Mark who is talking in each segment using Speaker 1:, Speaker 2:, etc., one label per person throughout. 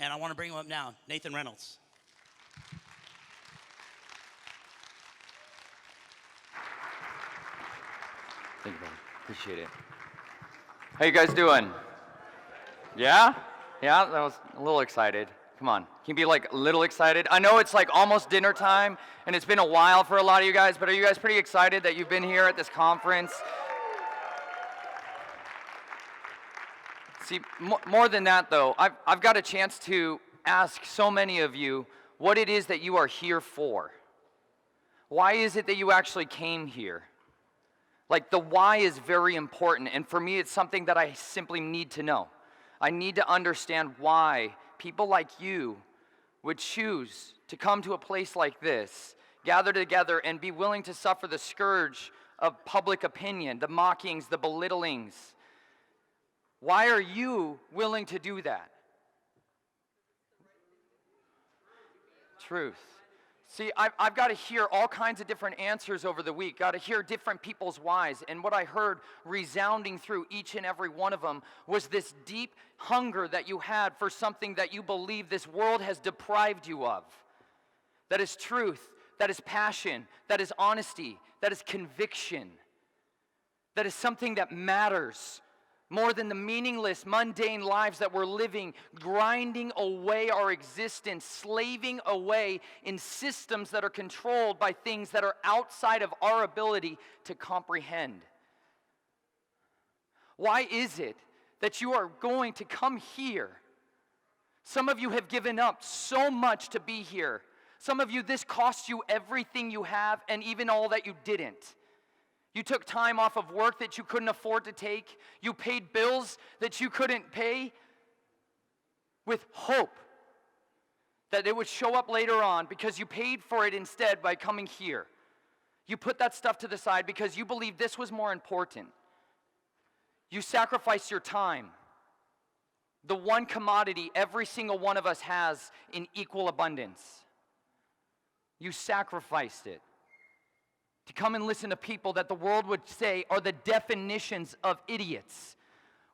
Speaker 1: And I want to bring him up now, Nathan Reynolds.
Speaker 2: Thank you, man. Appreciate it. How you guys doing? Yeah? Yeah, that was a little excited. Come on, can you be like a little excited? I know it's like almost dinner time, and it's been a while for a lot of you guys, but are you guys pretty excited that you've been here at this conference? See, more than that though, I've got a chance to ask so many of you what it is that you are here for. Why is it that you actually came here? Like, the why is very important, and for me it's something that I simply need to know. I need to understand why people like you would choose to come to a place like this, gather together and be willing to suffer the scourge of public opinion, the mockings, the belittlings. Why are you willing to do that? Truth. See, I've got to hear all kinds of different answers over the week, got to hear different people's whys, and what I heard resounding through each and every one of them was this deep hunger that you had for something that you believe this world has deprived you of. That is truth, that is passion, that is honesty, that is conviction, that is something that matters more than the meaningless, mundane lives that we're living, grinding away our existence, slaving away in systems that are controlled by things that are outside of our ability to comprehend. Why is it that you are going to come here? Some of you have given up so much to be here. Some of you, this cost you everything you have and even all that you didn't. You took time off of work that you couldn't afford to take. You paid bills that you couldn't pay with hope that it would show up later on because you paid for it instead by coming here. You put that stuff to the side because you believed this was more important. You sacrificed your time, the one commodity every single one of us has in equal abundance. You sacrificed it to come and listen to people that the world would say are the definitions of idiots.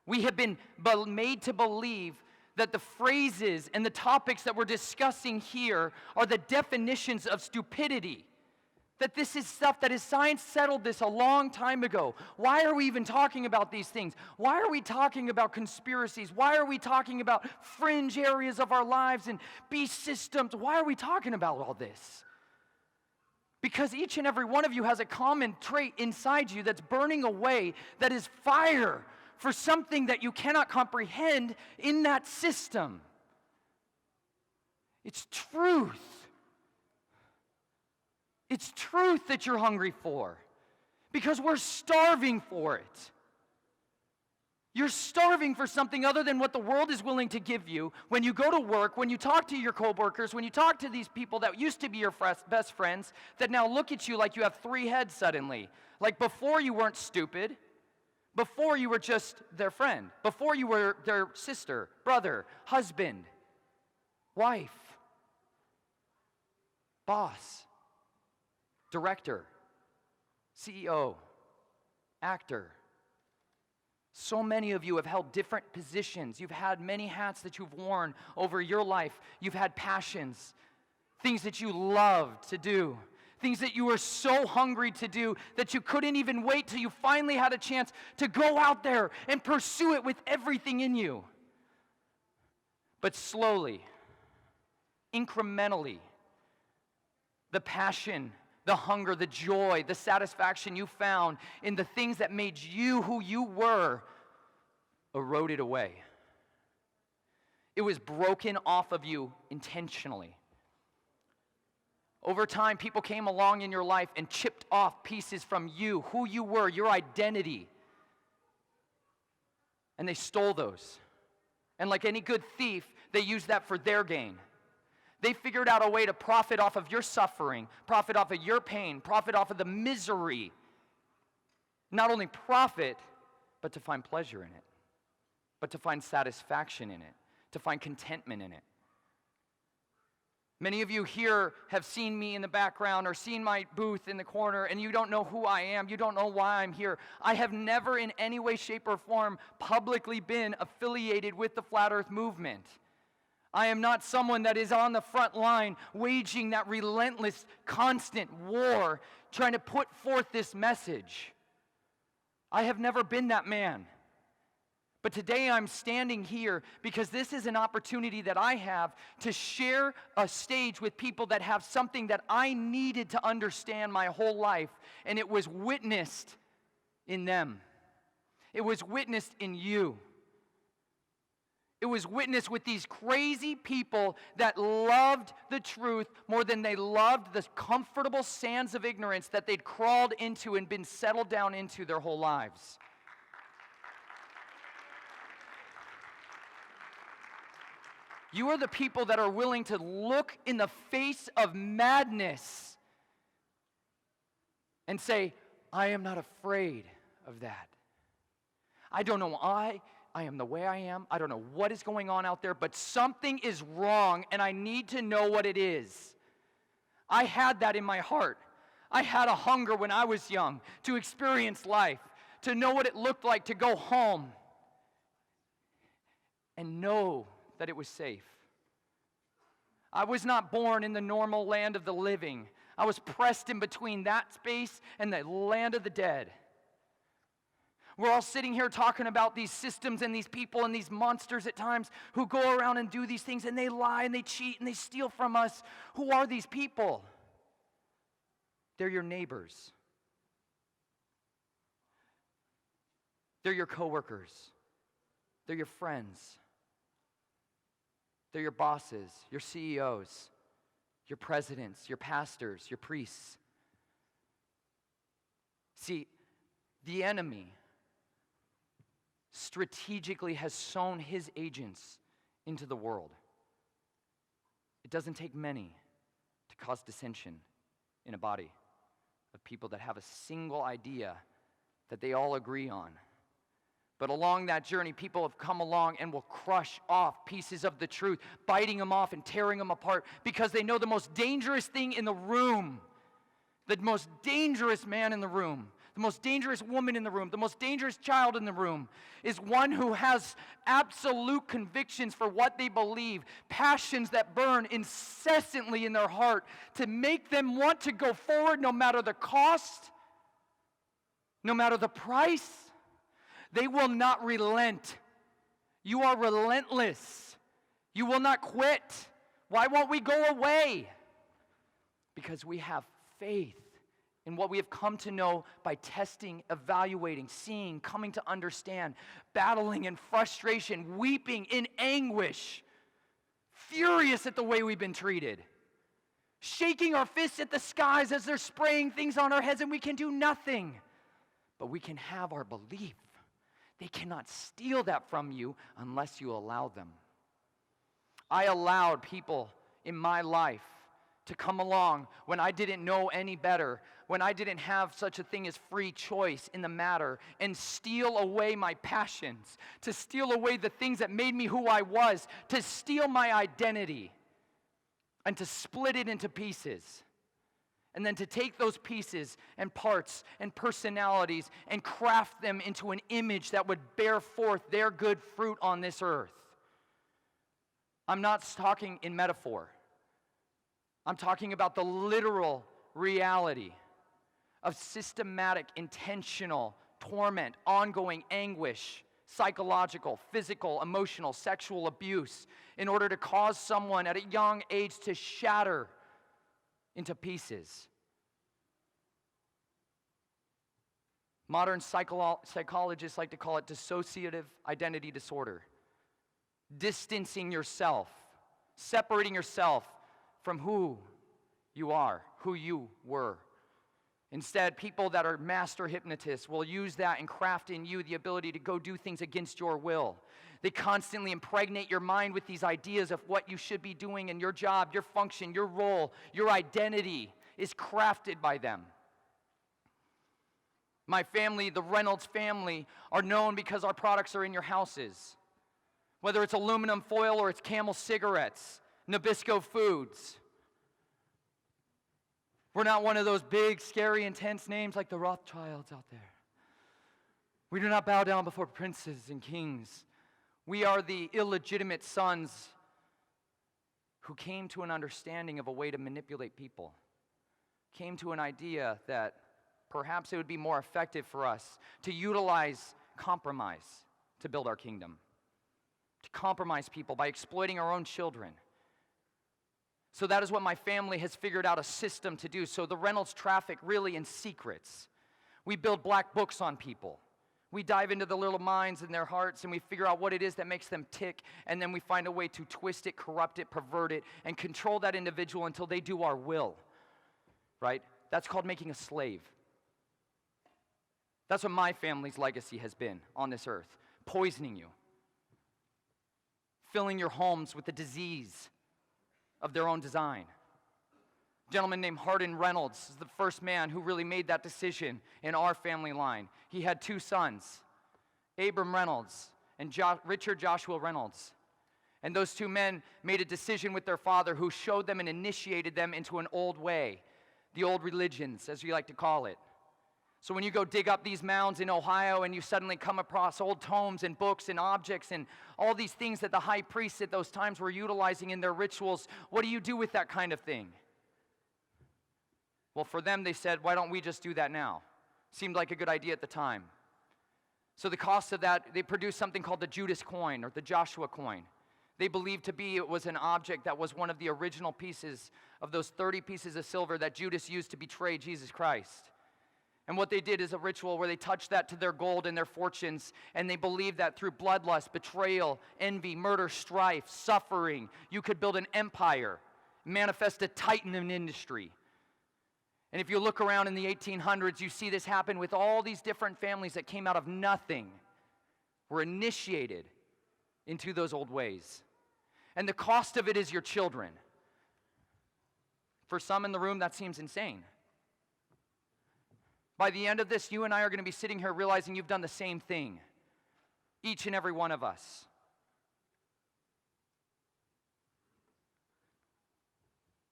Speaker 2: We have been made to believe that the phrases and the topics that we're discussing here are the definitions of stupidity. That this is stuff that is science settled this a long time ago. Why are we even talking about these things? Why are we talking about conspiracies? Why are we talking about fringe areas of our lives and beast systems? Why are we talking about all this? Because each and every one of you has a common trait inside you that's burning away, that is fire for something that you cannot comprehend in that system. It's truth. It's truth that you're hungry for, because we're starving for it. You're starving for something other than what the world is willing to give you when you go to work, when you talk to your coworkers, when you talk to these people that used to be your best friends that now look at you like you have three heads suddenly. Like before you weren't stupid. Before you were just their friend. Before you were their sister, brother, husband, wife, boss, director, CEO, actor. So many of you have held different positions. You've had many hats that you've worn over your life. You've had passions, things that you loved to do, things that you were so hungry to do that you couldn't even wait till you finally had a chance to go out there and pursue it with everything in you. But slowly, incrementally, the passion, the hunger, the joy, the satisfaction you found in the things that made you who you were eroded away. It was broken off of you intentionally. Over time, people came along in your life and chipped off pieces from you, who you were, your identity. And they stole those. And like any good thief, they used that for their gain. They figured out a way to profit off of your suffering, profit off of your pain, profit off of the misery. Not only profit, but to find pleasure in it, but to find satisfaction in it, to find contentment in it. Many of you here have seen me in the background or seen my booth in the corner, and you don't know who I am. You don't know why I'm here. I have never in any way, shape, or form publicly been affiliated with the Flat Earth movement. I am not someone that is on the front line waging that relentless, constant war, trying to put forth this message. I have never been that man. But today I'm standing here because this is an opportunity that I have to share a stage with people that have something that I needed to understand my whole life, and it was witnessed in them. It was witnessed in you. It was witnessed with these crazy people that loved the truth more than they loved the comfortable sands of ignorance that they'd crawled into and been settled down into their whole lives. You are the people that are willing to look in the face of madness and say, I am not afraid of that. I don't know why I am the way I am. I don't know what is going on out there, but something is wrong, and I need to know what it is. I had that in my heart. I had a hunger when I was young to experience life, to know what it looked like to go home and know that it was safe. I was not born in the normal land of the living. I was pressed in between that space and the land of the dead. We're all sitting here talking about these systems and these people and these monsters at times who go around and do these things, and they lie and they cheat and they steal from us. Who are these people? They're your neighbors. They're your coworkers. They're your friends. They're your bosses, your CEOs, your presidents, your pastors, your priests. See, the enemy strategically has sown his agents into the world. It doesn't take many to cause dissension in a body of people that have a single idea that they all agree on. But along that journey, people have come along and will crush off pieces of the truth, biting them off and tearing them apart because they know the most dangerous thing in the room, the most dangerous man in the room, the most dangerous woman in the room, the most dangerous child in the room is one who has absolute convictions for what they believe, passions that burn incessantly in their heart to make them want to go forward no matter the cost, no matter the price. They will not relent. You are relentless. You will not quit. Why won't we go away? Because we have faith in what we have come to know by testing, evaluating, seeing, coming to understand, battling in frustration, weeping in anguish, furious at the way we've been treated, shaking our fists at the skies as they're spraying things on our heads and we can do nothing. But we can have our belief. They cannot steal that from you unless you allow them. I allowed people in my life to come along when I didn't know any better, when I didn't have such a thing as free choice in the matter, and steal away my passions, to steal away the things that made me who I was, to steal my identity, and to split it into pieces. And then to take those pieces and parts and personalities and craft them into an image that would bear forth their good fruit on this earth. I'm not talking in metaphor. I'm talking about the literal reality of systematic, intentional torment, ongoing anguish, psychological, physical, emotional, sexual abuse in order to cause someone at a young age to shatter into pieces. Modern psychologists like to call it dissociative identity disorder. Distancing yourself, separating yourself from who you are, who you were. Instead, people that are master hypnotists will use that and craft in you the ability to go do things against your will. They constantly impregnate your mind with these ideas of what you should be doing, and your job, your function, your role, your identity is crafted by them. My family, the Reynolds family, are known because our products are in your houses. Whether it's aluminum foil or it's Camel cigarettes, Nabisco foods. We're not one of those big, scary, intense names like the Rothschilds out there. We do not bow down before princes and kings. We are the illegitimate sons who came to an understanding of a way to manipulate people, came to an idea that perhaps it would be more effective for us to utilize compromise to build our kingdom, to compromise people by exploiting our own children. So that is what my family has figured out a system to do. So the Reynolds traffic really in secrets. We build black books on people. We dive into the little minds and their hearts, and we figure out what it is that makes them tick, and then we find a way to twist it, corrupt it, pervert it, and control that individual until they do our will, right? That's called making a slave. That's what my family's legacy has been on this earth. Poisoning you. Filling your homes with the disease of their own design. A gentleman named Reynolds is the first man who really made that decision in our family line. He had two sons, Abram Reynolds and Richard Joshua Reynolds. And those two men made a decision with their father who showed them and initiated them into an old way, the old religions, as we like to call it. So when you go dig up these mounds in Ohio and you suddenly come across old tomes and books and objects and all these things that the high priests at those times were utilizing in their rituals, what do you do with that kind of thing? Well, for them, they said, why don't we just do that now? Seemed like a good idea at the time. So the cost of that, they produced something called the Judas coin or the Joshua coin. They believed to be it was an object that was one of the original pieces of those 30 pieces of silver that Judas used to betray Jesus Christ. And what they did is a ritual where they touched that to their gold and their fortunes, and they believed that through bloodlust, betrayal, envy, murder, strife, suffering, you could build an empire, manifest a titan in industry. And if you look around in the 1800s, you see this happen with all these different families that came out of nothing, were initiated into those old ways. And the cost of it is your children. For some in the room, that seems insane. By the end of this, you and I are going to be sitting here realizing you've done the same thing. Each and every one of us.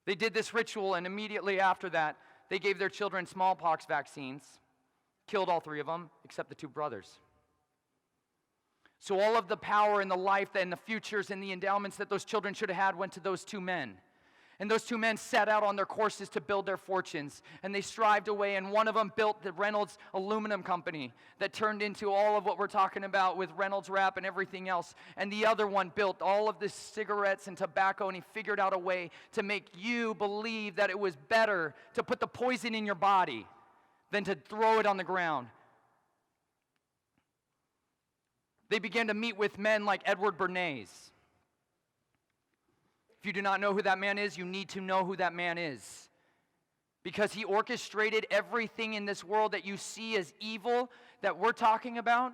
Speaker 2: They did this ritual, and immediately after that, they gave their children smallpox vaccines, killed all three of them, except the two brothers. So all of the power and the life and the futures and the endowments that those children should have had went to those two men. And those two men set out on their courses to build their fortunes. And they strived away, and one of them built the Reynolds aluminum company that turned into all of what we're talking about with Reynolds Wrap and everything else. And the other one built all of the cigarettes and tobacco, and he figured out a way to make you believe that it was better to put the poison in your body than to throw it on the ground. They began to meet with men like Edward Bernays. If you do not know who that man is, you need to know who that man is. Because he orchestrated everything in this world that you see as evil that we're talking about.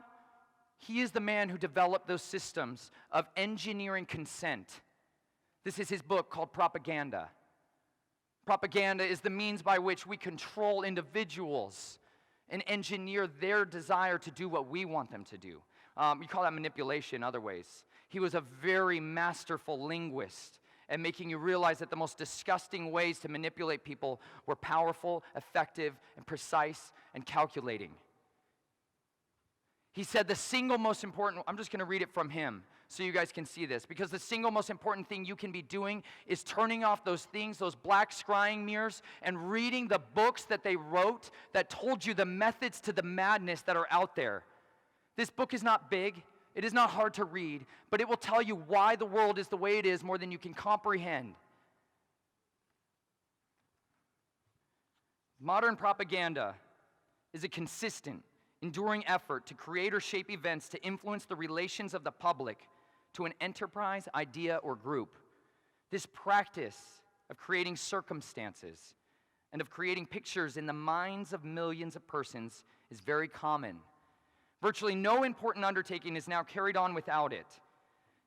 Speaker 2: He is the man who developed those systems of engineering consent. This is his book called Propaganda. Propaganda is the means by which we control individuals and engineer their desire to do what we want them to do. We call that manipulation other ways. He was a very masterful linguist, and making you realize that the most disgusting ways to manipulate people were powerful, effective, and precise, and calculating. He said the single most important, I'm just going to read it from him so you guys can see this, because the single most important thing you can be doing is turning off those things, those black scrying mirrors, and reading the books that they wrote that told you the methods to the madness that are out there. This book is not big. It is not hard to read, but it will tell you why the world is the way it is more than you can comprehend. Modern propaganda is a consistent, enduring effort to create or shape events to influence the relations of the public to an enterprise, idea, or group. This practice of creating circumstances and of creating pictures in the minds of millions of persons is very common. Virtually no important undertaking is now carried on without it.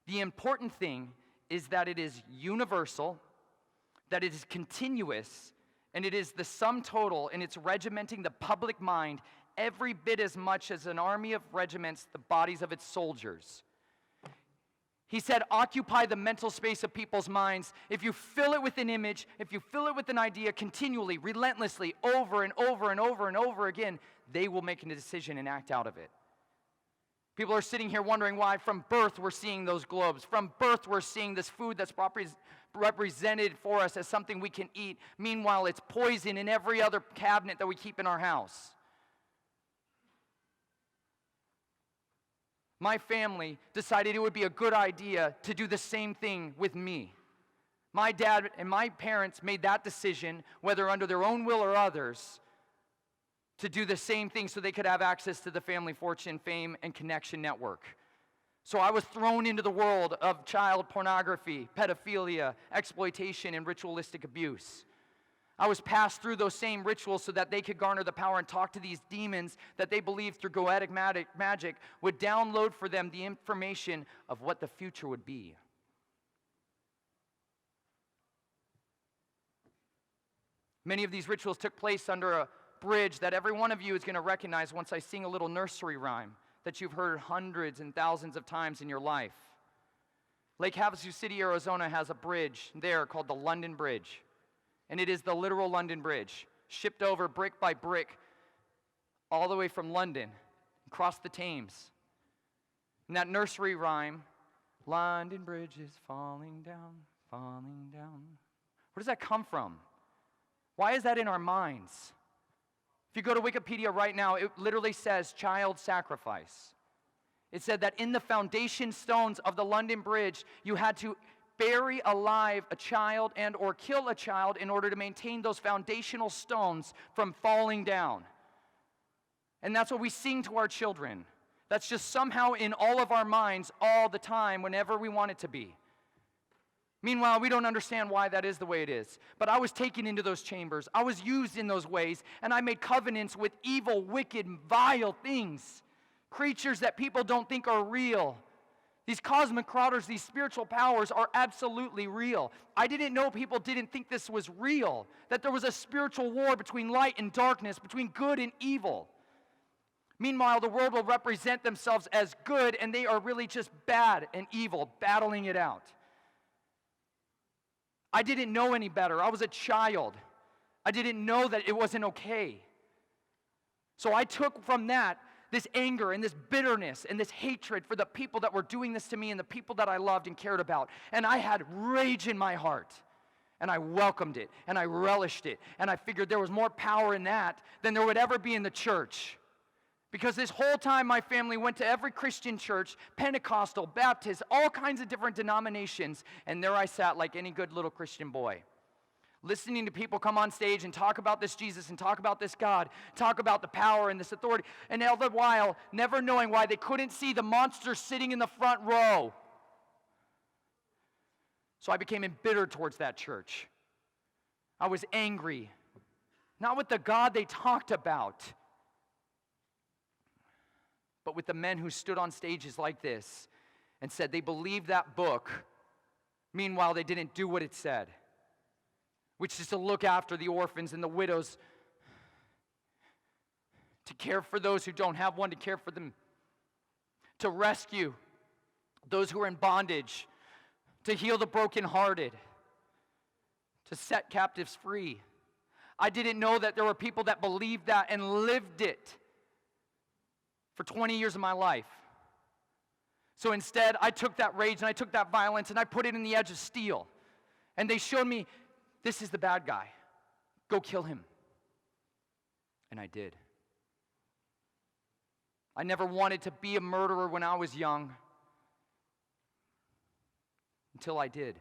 Speaker 2: The important thing is that it is universal, that it is continuous, and it is the sum total in its regimenting the public mind every bit as much as an army of regiments the bodies of its soldiers. He said, occupy the mental space of people's minds. If you fill it with an image, if you fill it with an idea continually, relentlessly, over and over and over and over again, they will make a decision and act out of it. People are sitting here wondering why from birth we're seeing those globes. From birth we're seeing this food that's represented for us as something we can eat. Meanwhile, it's poison in every other cabinet that we keep in our house. My family decided it would be a good idea to do the same thing with me. My dad and my parents made that decision, whether under their own will or others, to do the same thing so they could have access to the family fortune, fame, and connection network. So I was thrown into the world of child pornography, pedophilia, exploitation, and ritualistic abuse. I was passed through those same rituals so that they could garner the power and talk to these demons that they believed through goetic magic would download for them the information of what the future would be. Many of these rituals took place under a bridge that every one of you is going to recognize once I sing a little nursery rhyme that you've heard hundreds and thousands of times in your life. Lake Havasu City, Arizona has a bridge there called the London Bridge. And it is the literal London Bridge, shipped over brick by brick all the way from London, across the Thames. And that nursery rhyme, London Bridge is falling down, falling down. Where does that come from? Why is that in our minds? If you go to Wikipedia right now, it literally says child sacrifice. It said that in the foundation stones of the London Bridge, you had to bury alive a child and or kill a child in order to maintain those foundational stones from falling down. And that's what we sing to our children. That's just somehow in all of our minds all the time whenever we want it to be. Meanwhile, we don't understand why that is the way it is. But I was taken into those chambers. I was used in those ways, and I made covenants with evil, wicked, vile things. Creatures that people don't think are real. These cosmic crawlers, these spiritual powers are absolutely real. I didn't know people didn't think this was real, that there was a spiritual war between light and darkness, between good and evil. Meanwhile, the world will represent themselves as good, and they are really just bad and evil, battling it out. I didn't know any better. I was a child. I didn't know that it wasn't okay. So I took from that this anger and this bitterness and this hatred for the people that were doing this to me and the people that I loved and cared about. And I had rage in my heart. And I welcomed it. And I relished it. And I figured there was more power in that than there would ever be in the church. Because this whole time my family went to every Christian church, Pentecostal, Baptist, all kinds of different denominations. And there I sat like any good little Christian boy, listening to people come on stage and talk about this Jesus and talk about this God, talk about the power and this authority, and all the while never knowing why they couldn't see the monster sitting in the front row. So I became embittered towards that church. I was angry, not with the God they talked about, but with the men who stood on stages like this and said they believed that book. Meanwhile, they didn't do what it said, which is to look after the orphans and the widows, to care for those who don't have one to care for them, to rescue those who are in bondage, to heal the brokenhearted, to set captives free. I didn't know that there were people that believed that and lived it for 20 years of my life. So instead, I took that rage and I took that violence and I put it in the edge of steel. And they showed me, this is the bad guy. Go kill him. And I did. I never wanted to be a murderer when I was young. Until I did.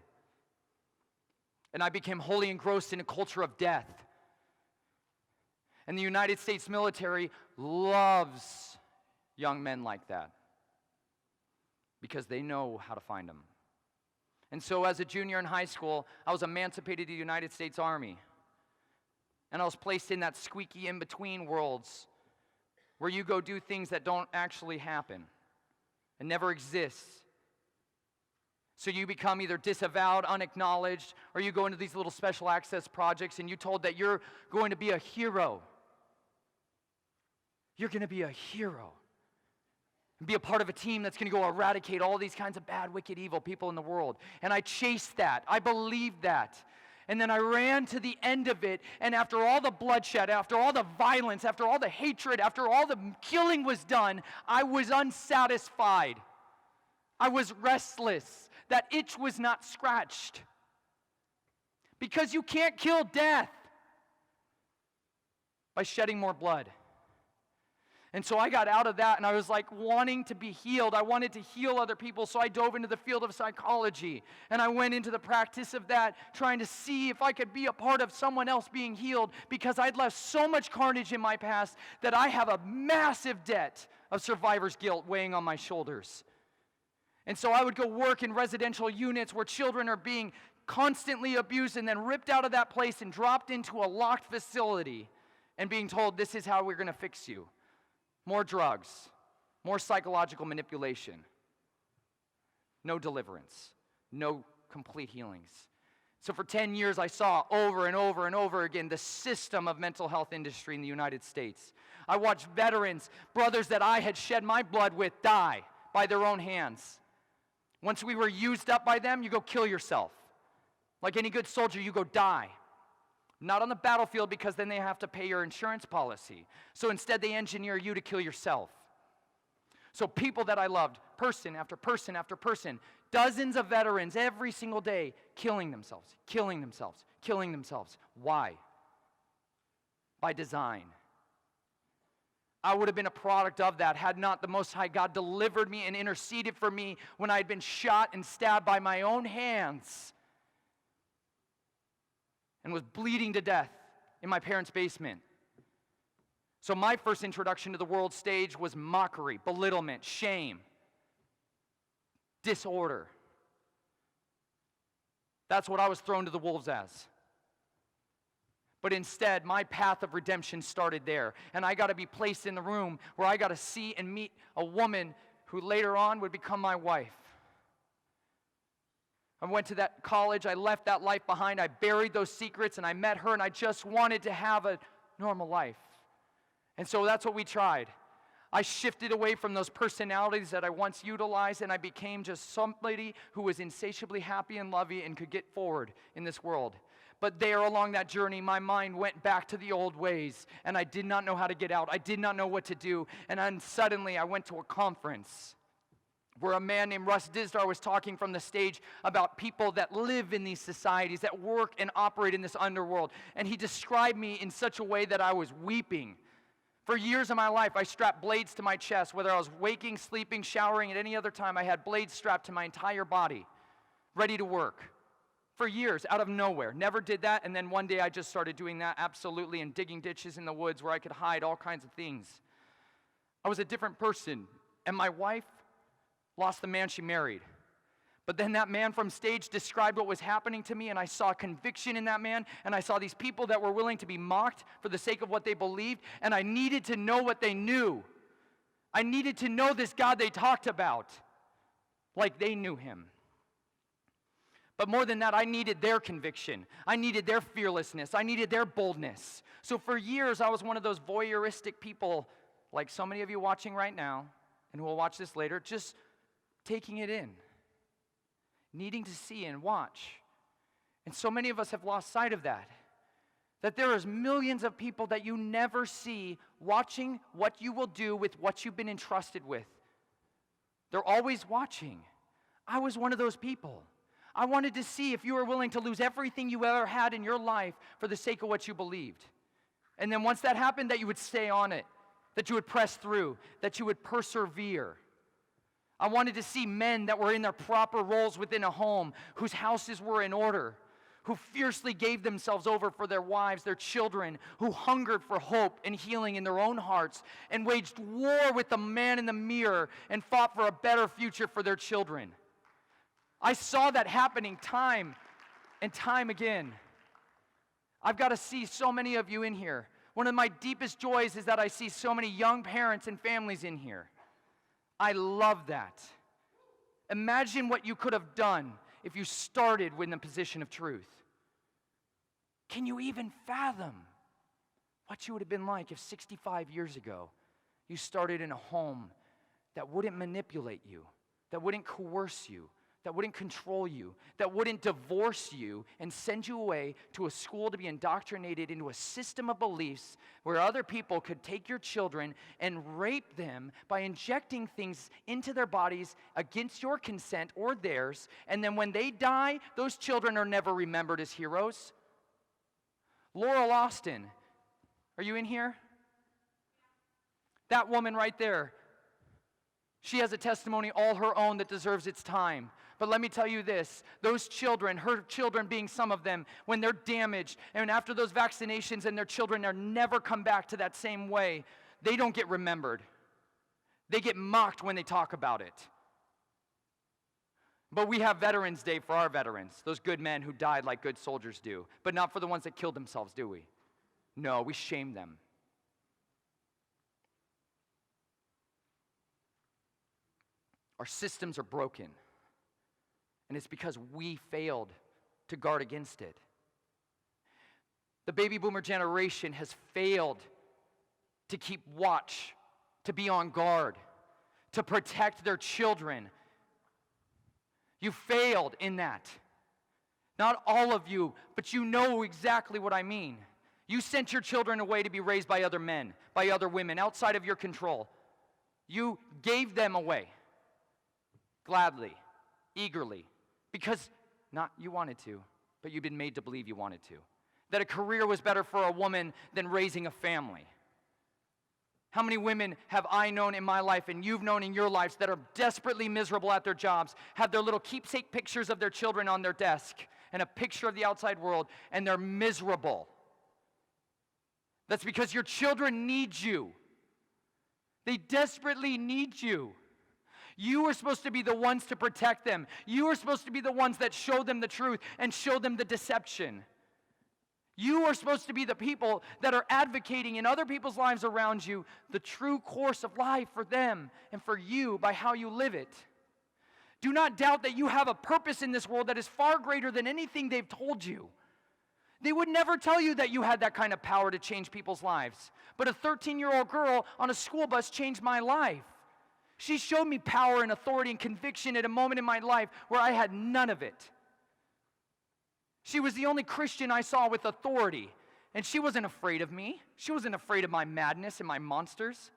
Speaker 2: And I became wholly engrossed in a culture of death. And the United States military loves young men like that, because they know how to find them. And so as a junior in high school, I was emancipated to the United States Army. And I was placed in that squeaky in-between worlds where you go do things that don't actually happen and never exist. So you become either disavowed, unacknowledged, or you go into these little special access projects and you're told that you're going to be a hero. You're going to be a hero. Be a part of a team that's going to go eradicate all these kinds of bad, wicked, evil people in the world. And I chased that. I believed that. And then I ran to the end of it, and after all the bloodshed, after all the violence, after all the hatred, after all the killing was done, I was unsatisfied. I was restless. That itch was not scratched. Because you can't kill death by shedding more blood. And so I got out of that, and I was like wanting to be healed. I wanted to heal other people, so I dove into the field of psychology. And I went into the practice of that, trying to see if I could be a part of someone else being healed, because I'd left so much carnage in my past that I have a massive debt of survivor's guilt weighing on my shoulders. And so I would go work in residential units where children are being constantly abused and then ripped out of that place and dropped into a locked facility and being told, this is how we're going to fix you. More drugs, more psychological manipulation, no deliverance, no complete healings. So for 10 years, I saw over and over and over again the system of mental health industry in the United States. I watched veterans, brothers that I had shed my blood with, die by their own hands. Once we were used up by them, you go kill yourself. Like any good soldier, you go die. Not on the battlefield, because then they have to pay your insurance policy. So instead, they engineer you to kill yourself. So people that I loved, person after person after person, dozens of veterans every single day, killing themselves, killing themselves, killing themselves. Why? By design. I would have been a product of that had not the Most High God delivered me and interceded for me when I had been shot and stabbed by my own hands and was bleeding to death in my parents' basement. So my first introduction to the world stage was mockery, belittlement, shame, disorder. That's what I was thrown to the wolves as. But instead, my path of redemption started there. And I got to be placed in the room where I got to see and meet a woman who later on would become my wife. I went to that college, I left that life behind, I buried those secrets, and I met her, and I just wanted to have a normal life. And so that's what we tried. I shifted away from those personalities that I once utilized, and I became just somebody who was insatiably happy and loving and could get forward in this world. But there along that journey, my mind went back to the old ways, and I did not know how to get out. I did not know what to do, and then suddenly I went to a conference where a man named Russ Dizdar was talking from the stage about people that live in these societies, that work and operate in this underworld. And he described me in such a way that I was weeping. For years of my life, I strapped blades to my chest. Whether I was waking, sleeping, showering, at any other time, I had blades strapped to my entire body, ready to work. For years, out of nowhere. Never did that, and then one day I just started doing that, absolutely, and digging ditches in the woods where I could hide all kinds of things. I was a different person, and my wife lost the man she married. But then that man from stage described what was happening to me, and I saw conviction in that man, and I saw these people that were willing to be mocked for the sake of what they believed, and I needed to know what they knew. I needed to know this God they talked about, like they knew him. But more than that, I needed their conviction. I needed their fearlessness. I needed their boldness. So for years, I was one of those voyeuristic people, like so many of you watching right now, and who will watch this later, just taking it in, needing to see and watch. And so many of us have lost sight of that. That there is millions of people that you never see watching what you will do with what you've been entrusted with. They're always watching. I was one of those people. I wanted to see if you were willing to lose everything you ever had in your life for the sake of what you believed. And then once that happened, that you would stay on it, that you would press through, that you would persevere. I wanted to see men that were in their proper roles within a home, whose houses were in order, who fiercely gave themselves over for their wives, their children, who hungered for hope and healing in their own hearts, and waged war with the man in the mirror and fought for a better future for their children. I saw that happening time and time again. I've got to see so many of you in here. One of my deepest joys is that I see so many young parents and families in here. I love that. Imagine what you could have done if you started in the position of truth. Can you even fathom what you would have been like if 65 years ago you started in a home that wouldn't manipulate you, that wouldn't coerce you, that wouldn't control you, that wouldn't divorce you and send you away to a school to be indoctrinated into a system of beliefs where other people could take your children and rape them by injecting things into their bodies against your consent or theirs, and then when they die, those children are never remembered as heroes. Laurel Austin, are you in here? That woman right there, she has a testimony all her own that deserves its time. But let me tell you this, those children, her children being some of them, when they're damaged, and after those vaccinations and their children are never come back to that same way, they don't get remembered. They get mocked when they talk about it. But we have Veterans Day for our veterans, those good men who died like good soldiers do, but not for the ones that killed themselves, do we? No, we shame them. Our systems are broken. And it's because we failed to guard against it. The baby boomer generation has failed to keep watch, to be on guard, to protect their children. You failed in that. Not all of you, but you know exactly what I mean. You sent your children away to be raised by other men, by other women, outside of your control. You gave them away. Gladly, eagerly, because not you wanted to, but you've been made to believe you wanted to. That a career was better for a woman than raising a family. How many women have I known in my life and you've known in your lives that are desperately miserable at their jobs, have their little keepsake pictures of their children on their desk and a picture of the outside world, and they're miserable? That's because your children need you. They desperately need you. You are supposed to be the ones to protect them. You are supposed to be the ones that show them the truth and show them the deception. You are supposed to be the people that are advocating in other people's lives around you the true course of life for them and for you by how you live it. Do not doubt that you have a purpose in this world that is far greater than anything they've told you. They would never tell you that you had that kind of power to change people's lives. But a 13-year-old girl on a school bus changed my life. She showed me power and authority and conviction at a moment in my life where I had none of it. She was the only Christian I saw with authority, and she wasn't afraid of me. She wasn't afraid of my madness and my monsters.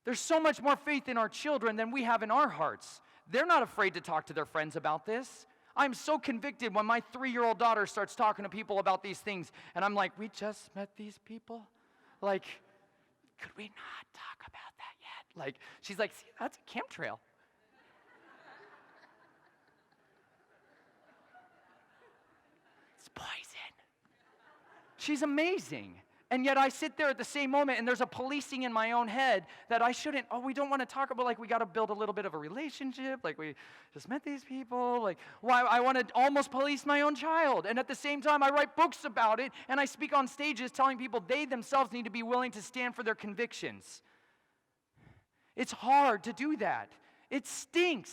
Speaker 2: There's so much more faith in our children than we have in our hearts. They're not afraid to talk to their friends about this. I'm so convicted when my 3-year-old daughter starts talking to people about these things, and I'm like, we just met these people? Like, could we not talk about that yet? Like, she's like, see, that's a chemtrail. It's poison. She's amazing. And yet I sit there at the same moment and there's a policing in my own head that I shouldn't, we don't want to talk about, like, we got to build a little bit of a relationship, like we just met these people, like, well, I want to almost police my own child. And at the same time, I write books about it and I speak on stages telling people they themselves need to be willing to stand for their convictions. It's hard to do that. It stinks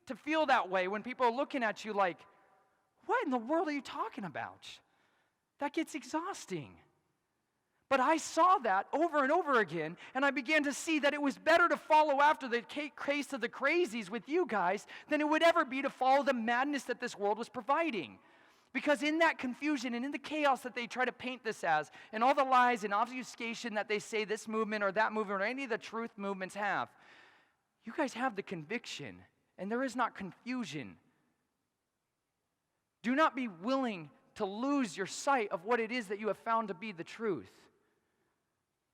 Speaker 2: to feel that way when people are looking at you like, what in the world are you talking about? That gets exhausting. But I saw that over and over again, and I began to see that it was better to follow after the case of the crazies with you guys than it would ever be to follow the madness that this world was providing. Because in that confusion and in the chaos that they try to paint this as, and all the lies and obfuscation that they say this movement or that movement or any of the truth movements have, you guys have the conviction, and there is not confusion. Do not be willing to lose your sight of what it is that you have found to be the truth.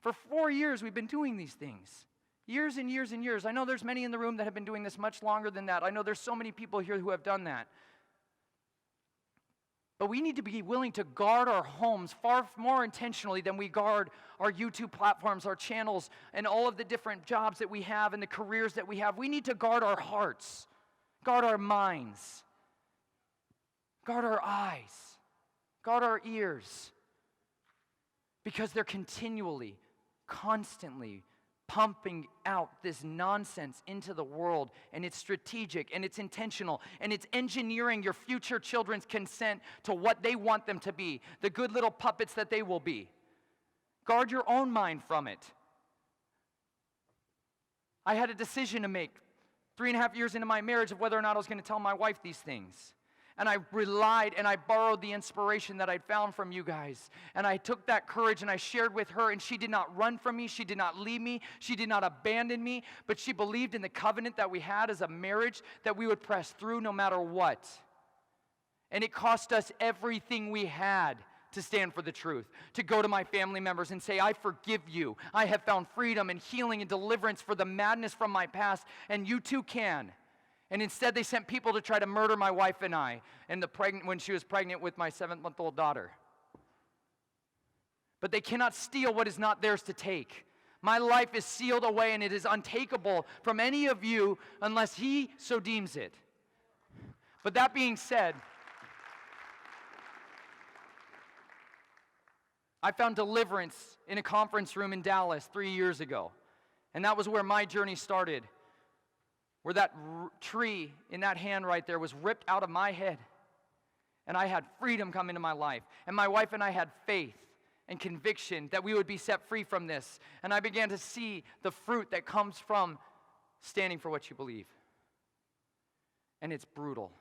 Speaker 2: For 4 years, we've been doing these things. Years and years and years. I know there's many in the room that have been doing this much longer than that. I know there's so many people here who have done that. But we need to be willing to guard our homes far more intentionally than we guard our YouTube platforms, our channels, and all of the different jobs that we have and the careers that we have. We need to guard our hearts, guard our minds, guard our eyes, guard our ears, because they're continually, constantly pumping out this nonsense into the world, and it's strategic, and it's intentional, and it's engineering your future children's consent to what they want them to be, the good little puppets that they will be. Guard your own mind from it. I had a decision to make 3.5 years into my marriage of whether or not I was going to tell my wife these things. And I relied and I borrowed the inspiration that I'd found from you guys. And I took that courage and I shared with her, and she did not run from me. She did not leave me. She did not abandon me. But she believed in the covenant that we had as a marriage, that we would press through no matter what. And it cost us everything we had to stand for the truth, to go to my family members and say, I forgive you. I have found freedom and healing and deliverance for the madness from my past, and you too can. And instead they sent people to try to murder my wife and I when she was pregnant with my 7-month-old daughter. But they cannot steal what is not theirs to take. My life is sealed away, and it is untakeable from any of you unless he so deems it. But that being said, I found deliverance in a conference room in Dallas 3 years ago. And that was where my journey started. Where that tree in that hand right there was ripped out of my head. And I had freedom come into my life. And my wife and I had faith and conviction that we would be set free from this. And I began to see the fruit that comes from standing for what you believe. And it's brutal.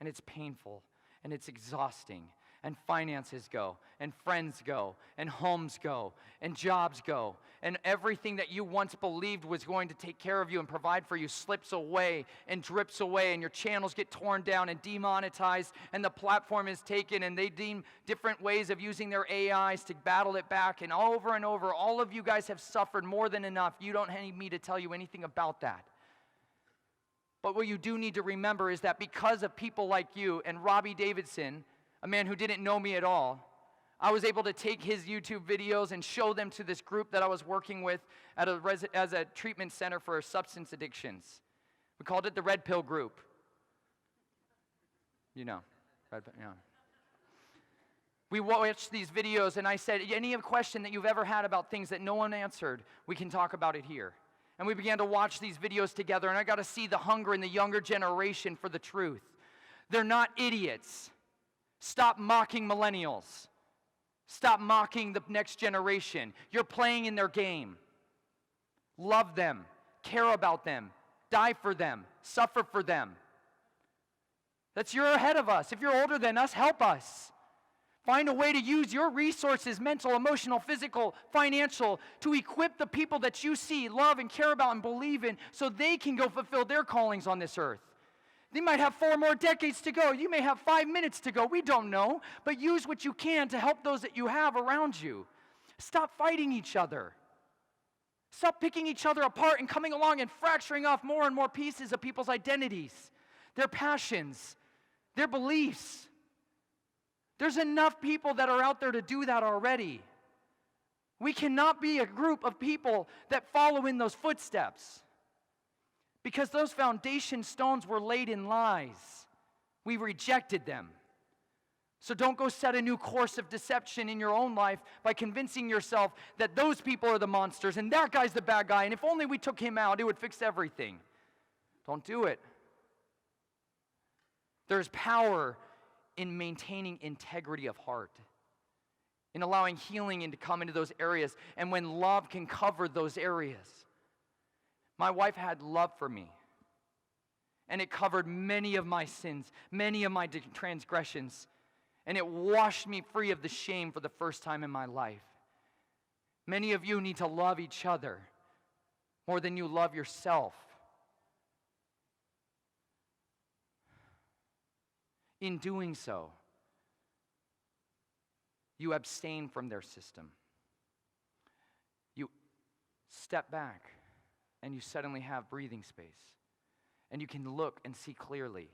Speaker 2: And it's painful. And it's exhausting. And finances go, and friends go, and homes go, and jobs go, and everything that you once believed was going to take care of you and provide for you slips away and drips away, and your channels get torn down and demonetized, and the platform is taken, and they deem different ways of using their AIs to battle it back, and over, all of you guys have suffered more than enough. You don't need me to tell you anything about that. But what you do need to remember is that because of people like you and Robbie Davidson, a man who didn't know me at all, I was able to take his YouTube videos and show them to this group that I was working with as a treatment center for substance addictions. We called it the Red Pill Group. You know, yeah. We watched these videos, and I said, any question that you've ever had about things that no one answered, we can talk about it here. And we began to watch these videos together, and I got to see the hunger in the younger generation for the truth. They're not idiots. Stop mocking millennials. Stop mocking the next generation. You're playing in their game. Love them. Care about them. Die for them. Suffer for them. You're ahead of us. If you're older than us, help us. Find a way to use your resources, mental, emotional, physical, financial, to equip the people that you see, love, and care about, and believe in, so they can go fulfill their callings on this earth. They might have 4 more decades to go. You may have 5 minutes to go. We don't know. But use what you can to help those that you have around you. Stop fighting each other. Stop picking each other apart and coming along and fracturing off more and more pieces of people's identities, their passions, their beliefs. There's enough people that are out there to do that already. We cannot be a group of people that follow in those footsteps. Because those foundation stones were laid in lies. We rejected them. So don't go set a new course of deception in your own life by convincing yourself that those people are the monsters and that guy's the bad guy, and if only we took him out, it would fix everything. Don't do it. There's power in maintaining integrity of heart, in allowing healing to come into those areas, and when love can cover those areas. My wife had love for me, and it covered many of my sins, many of my transgressions, and it washed me free of the shame for the first time in my life. Many of you need to love each other more than you love yourself. In doing so, you abstain from their system. You step back. And you suddenly have breathing space. And you can look and see clearly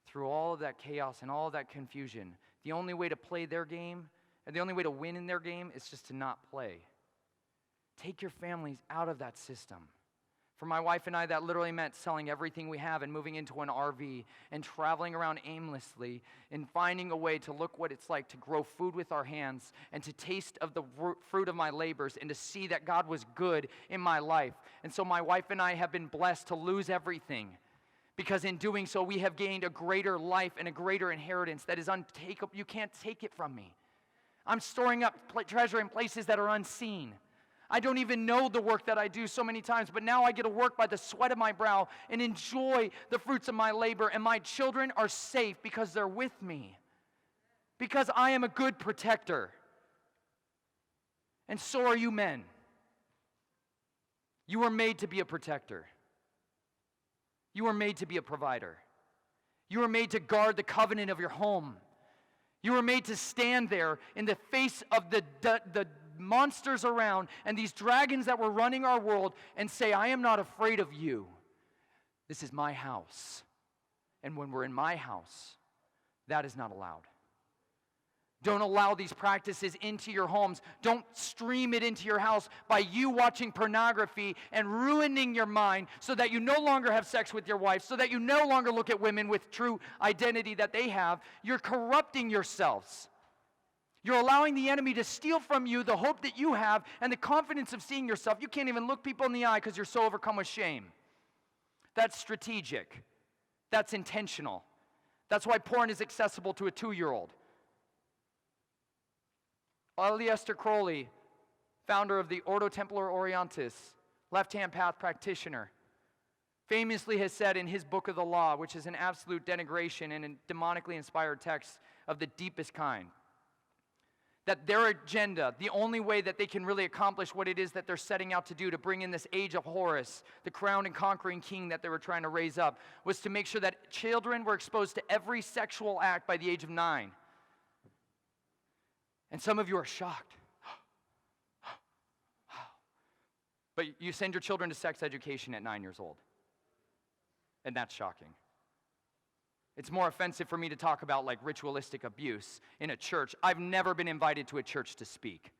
Speaker 2: through all of that chaos and all of that confusion. The only way to play their game, and the only way to win in their game, is just to not play. Take your families out of that system. For my wife and I, that literally meant selling everything we have and moving into an RV and traveling around aimlessly and finding a way to look what it's like to grow food with our hands and to taste of the fruit of my labors and to see that God was good in my life. And so my wife and I have been blessed to lose everything, because in doing so we have gained a greater life and a greater inheritance that is untakeable. You can't take it from me. I'm storing up treasure in places that are unseen. I don't even know the work that I do so many times, but now I get to work by the sweat of my brow and enjoy the fruits of my labor, and my children are safe because they're with me, because I am a good protector. And so are you men. You are made to be a protector. You are made to be a provider. You are made to guard the covenant of your home. You are made to stand there in the face of the monsters around and these dragons that were running our world and say, I am not afraid of you. This is my house. And when we're in my house, that is not allowed. Don't allow these practices into your homes. Don't stream it into your house by you watching pornography and ruining your mind so that you no longer have sex with your wife, so that you no longer look at women with true identity that they have. You're corrupting yourselves. You're allowing the enemy to steal from you the hope that you have and the confidence of seeing yourself. You can't even look people in the eye because you're so overcome with shame. That's strategic. That's intentional. That's why porn is accessible to a 2-year-old. Aleister Crowley, founder of the Ordo Templar Orientis, left-hand path practitioner, famously has said in his book of the law, which is an absolute denigration and a demonically inspired text of the deepest kind, that their agenda, the only way that they can really accomplish what it is that they're setting out to do, to bring in this age of Horus, the crowned and conquering king that they were trying to raise up, was to make sure that children were exposed to every sexual act by the age of 9. And some of you are shocked. But you send your children to sex education at 9 years old. And that's shocking. It's more offensive for me to talk about like ritualistic abuse in a church. I've never been invited to a church to speak.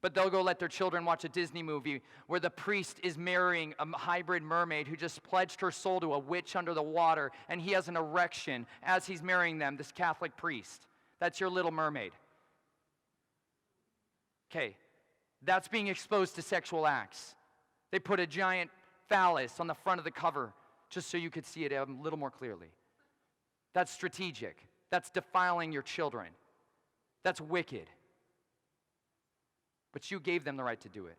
Speaker 2: But they'll go let their children watch a Disney movie where the priest is marrying a hybrid mermaid who just pledged her soul to a witch under the water, and he has an erection as he's marrying them, this Catholic priest. That's your Little Mermaid. Okay, that's being exposed to sexual acts. They put a giant phallus on the front of the cover just so you could see it a little more clearly. That's strategic. That's defiling your children. That's wicked. But you gave them the right to do it.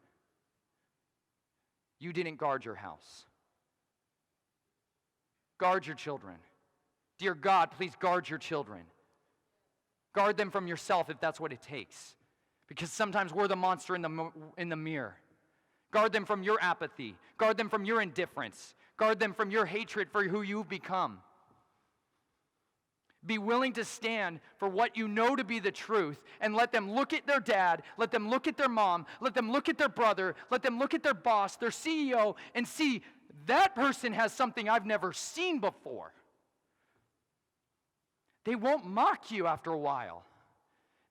Speaker 2: You didn't guard your house. Guard your children. Dear God, please guard your children. Guard them from yourself if that's what it takes. Because sometimes we're the monster in the mirror. Guard them from your apathy. Guard them from your indifference. Guard them from your hatred for who you've become. Be willing to stand for what you know to be the truth, and let them look at their dad, let them look at their mom, let them look at their brother, let them look at their boss, their CEO, and see that person has something I've never seen before. They won't mock you after a while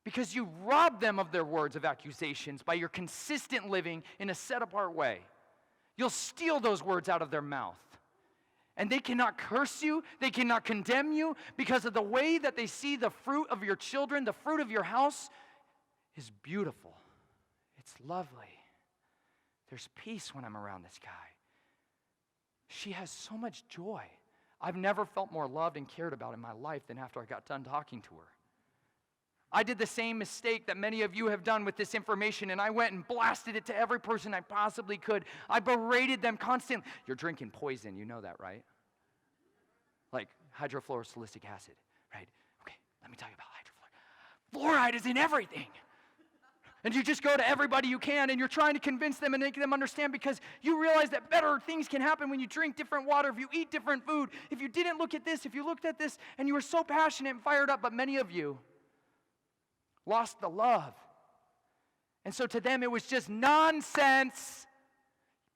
Speaker 2: because you rob them of their words of accusations by your consistent living in a set-apart way. You'll steal those words out of their mouth. And they cannot curse you, they cannot condemn you because of the way that they see the fruit of your children, the fruit of your house is beautiful. It's lovely. There's peace when I'm around this guy. She has so much joy. I've never felt more loved and cared about in my life than after I got done talking to her. I did the same mistake that many of you have done with this information, and I went and blasted it to every person I possibly could. I berated them constantly. You're drinking poison, you know that, right? Like hydrofluorosilicic acid, right? Okay, let me tell you about hydrofluoric. Fluoride is in everything. And you just go to everybody you can, and you're trying to convince them and make them understand because you realize that better things can happen when you drink different water, if you eat different food, if you didn't look at this, if you looked at this, and you were so passionate and fired up, but many of you lost the love. And so to them it was just nonsense,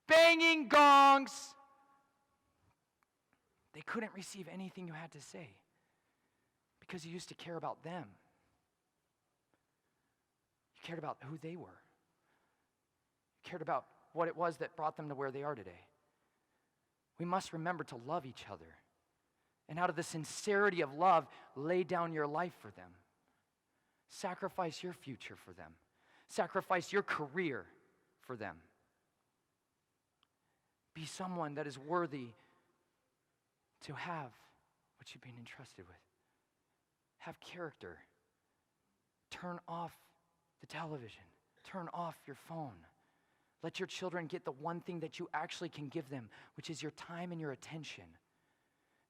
Speaker 2: banging gongs. They couldn't receive anything you had to say because you used to care about them. You cared about who they were. You cared about what it was that brought them to where they are today. We must remember to love each other. And out of the sincerity of love, lay down your life for them. Sacrifice your future for them. Sacrifice your career for them. Be someone that is worthy to have what you've been entrusted with. Have character. Turn off the television. turn off your phone. Let your children get the one thing that you actually can give them, which is your time and your attention.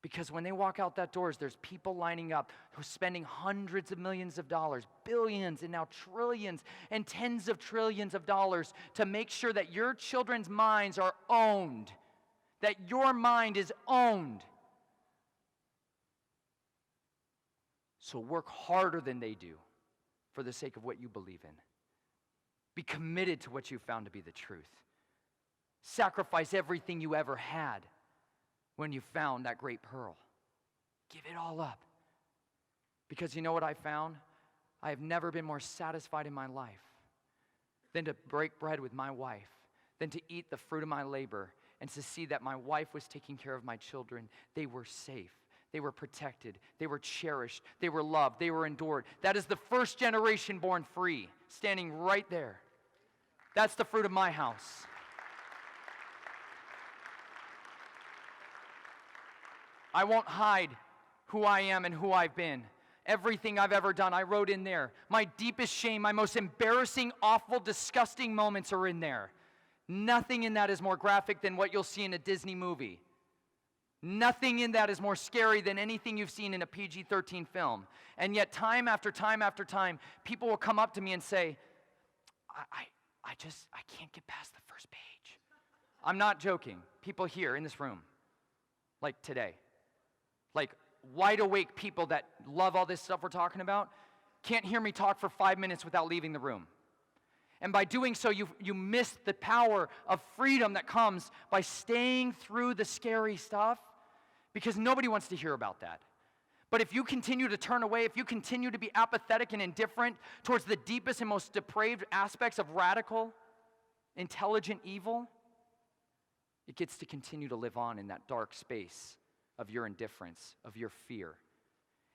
Speaker 2: Because when they walk out that doors, there's people lining up who are spending hundreds of millions of dollars, billions, and now trillions and tens of trillions of dollars to make sure that your children's minds are owned, that your mind is owned. So work harder than they do for the sake of what you believe in. Be committed to what you found to be the truth. Sacrifice everything you ever had when you found that great pearl. Give it all up. Because you know what I found? I have never been more satisfied in my life than to break bread with my wife, than to eat the fruit of my labor, and to see that my wife was taking care of my children. They were safe. They were protected. They were cherished. They were loved. They were endured. That is the first generation born free, standing right there. That's the fruit of my house. I won't hide who I am and who I've been. Everything I've ever done, I wrote in there. My deepest shame, my most embarrassing, awful, disgusting moments are in there. Nothing in that is more graphic than what you'll see in a Disney movie. Nothing in that is more scary than anything you've seen in a PG-13 film. And yet time after time after time, people will come up to me and say, I can't get past the first page. I'm not joking. People here in this room, like today, like wide awake people that love all this stuff we're talking about, can't hear me talk for 5 minutes without leaving the room. And by doing so, you miss the power of freedom that comes by staying through the scary stuff, because nobody wants to hear about that. But if you continue to turn away, if you continue to be apathetic and indifferent towards the deepest and most depraved aspects of radical, intelligent evil, it gets to continue to live on in that dark space of your indifference, of your fear.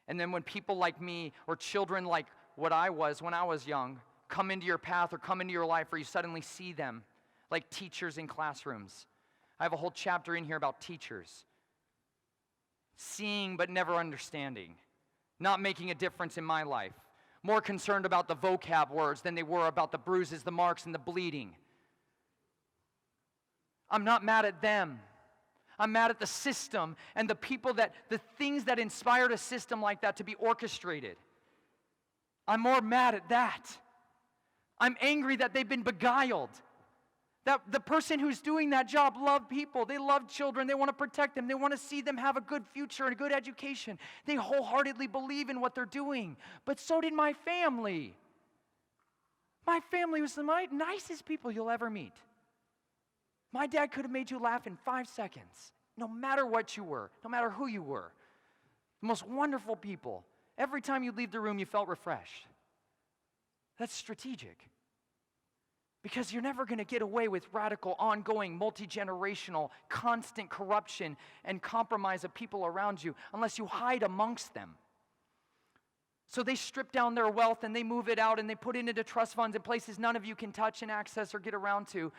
Speaker 2: And then when people like me, or children like what I was when I was young, come into your path or come into your life, or you suddenly see them like teachers in classrooms. I have a whole chapter in here about teachers. Seeing but never understanding. Not making a difference in my life. More concerned about the vocab words than they were about the bruises, the marks, and the bleeding. I'm not mad at them. I'm mad at the system and the people the things that inspired a system like that to be orchestrated. I'm more mad at that. I'm angry that they've been beguiled. That the person who's doing that job loved people. They love children. They want to protect them. They want to see them have a good future and a good education. They wholeheartedly believe in what they're doing. But so did my family. My family was the nicest people you'll ever meet. My dad could have made you laugh in 5 seconds, no matter what you were, no matter who you were. The most wonderful people. Every time you leave the room, you felt refreshed. That's strategic. Because you're never going to get away with radical, ongoing, multi-generational, constant corruption and compromise of people around you unless you hide amongst them. So they strip down their wealth and they move it out and they put it into trust funds in places none of you can touch and access or get around to.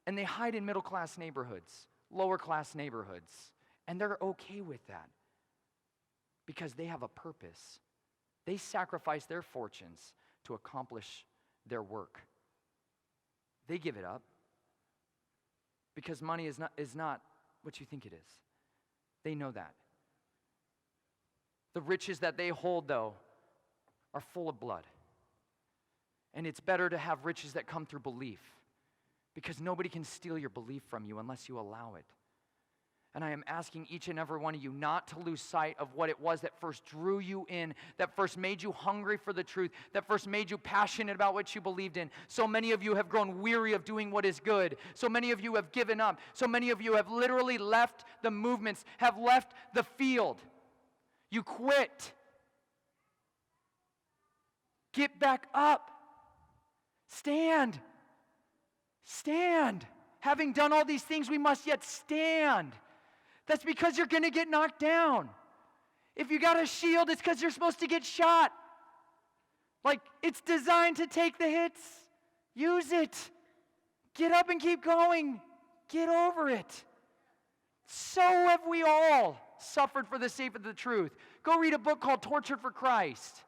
Speaker 2: And they hide in middle-class neighborhoods, lower-class neighborhoods. And they're okay with that because they have a purpose. They sacrifice their fortunes to accomplish their work. They give it up because money is not what you think it is. They know that. The riches that they hold, though, are full of blood. And it's better to have riches that come through belief because nobody can steal your belief from you unless you allow it. And I am asking each and every one of you not to lose sight of what it was that first drew you in, that first made you hungry for the truth, that first made you passionate about what you believed in. So many of you have grown weary of doing what is good. So many of you have given up. So many of you have literally left the movements, have left the field. You quit. Get back up. Stand. Stand. Having done all these things, we must yet stand. That's because you're going to get knocked down. If you got a shield, it's because you're supposed to get shot. Like, it's designed to take the hits. Use it. Get up and keep going. Get over it. So have we all suffered for the sake of the truth. Go read a book called Tortured for Christ.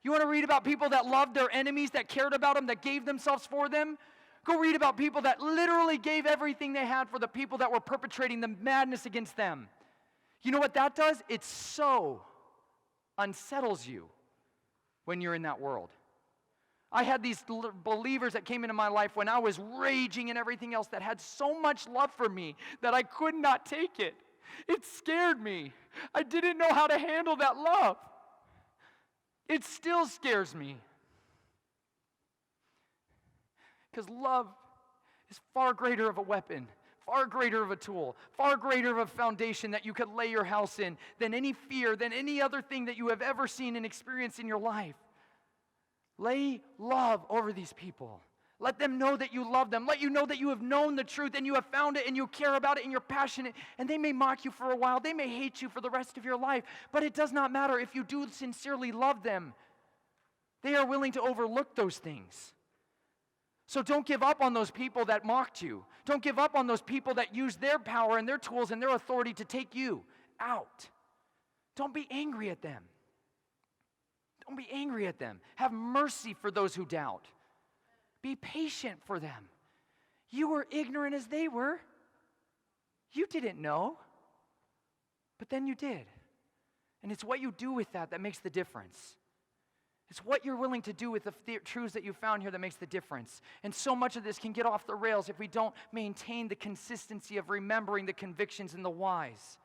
Speaker 2: You want to read about people that loved their enemies, that cared about them, that gave themselves for them? Go read about people that literally gave everything they had for the people that were perpetrating the madness against them. You know what that does? It so unsettles you when you're in that world. I had these believers that came into my life when I was raging and everything else that had so much love for me that I could not take it. It scared me. I didn't know how to handle that love. It still scares me. Because love is far greater of a weapon, far greater of a tool, far greater of a foundation that you could lay your house in than any fear, than any other thing that you have ever seen and experienced in your life. Lay love over these people. Let them know that you love them. Let you know that you have known the truth and you have found it and you care about it and you're passionate. And they may mock you for a while. They may hate you for the rest of your life. But it does not matter if you do sincerely love them. They are willing to overlook those things. So don't give up on those people that mocked you. Don't give up on those people that used their power and their tools and their authority to take you out. Don't be angry at them. Don't be angry at them. Have mercy for those who doubt. Be patient for them. You were ignorant as they were. You didn't know. But then you did. And it's what you do with that that makes the difference. It's what you're willing to do with the truths that you found here that makes the difference. And so much of this can get off the rails if we don't maintain the consistency of remembering the convictions and the whys.